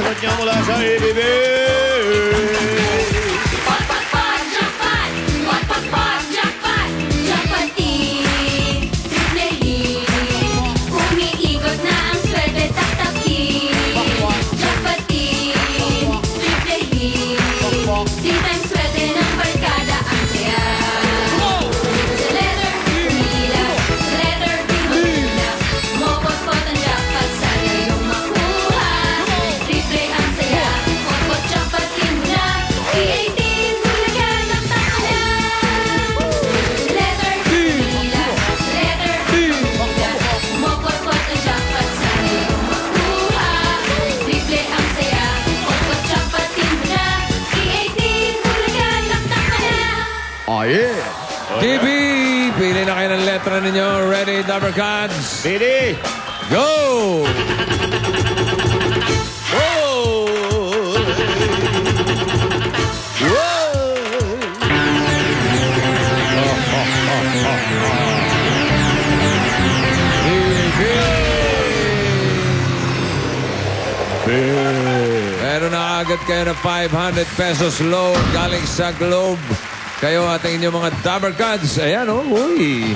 sagot niya mula sa ABB. Pot, jackpot! Pot, jackpot! Jackpotin! Triplehin! Umiikot na ang swerte, taktakin! Jackpotin! Triplehin! 3 times swerte ng barkada ang saya! Sa letter, humila! Sa letter, di mahula! Mopot-pot ang jackpot, sana iyong makuha! Triple ang saya! Pot, jackpotin mo na! E18, bulagan, taktak ka na! Sa letter, humila! Sa letter, humila! Mopot-pot ang jackpot, sana iyong makuha! Triple ang saya! Pot, jackpotin mo na! E18, bulagan, taktak ka na! Oh, yeah. DB, pili na kayo ng letra ninyo. Ready, Dabber Cards? Ready? Go! Meron na agad kayo na 500 pesos loan galing sa Globe. Kayo at ang inyong mga Dabber Cards. Ayan, oh. Uy.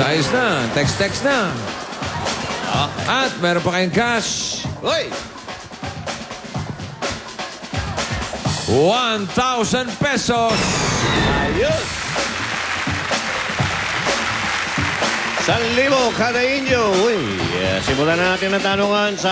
Ayos na. Text na. At meron pa kayong cash. Uy! 1,000 pesos. Ayun! 1,000 kada inyo. Uy, simulan natin ang tanungan sa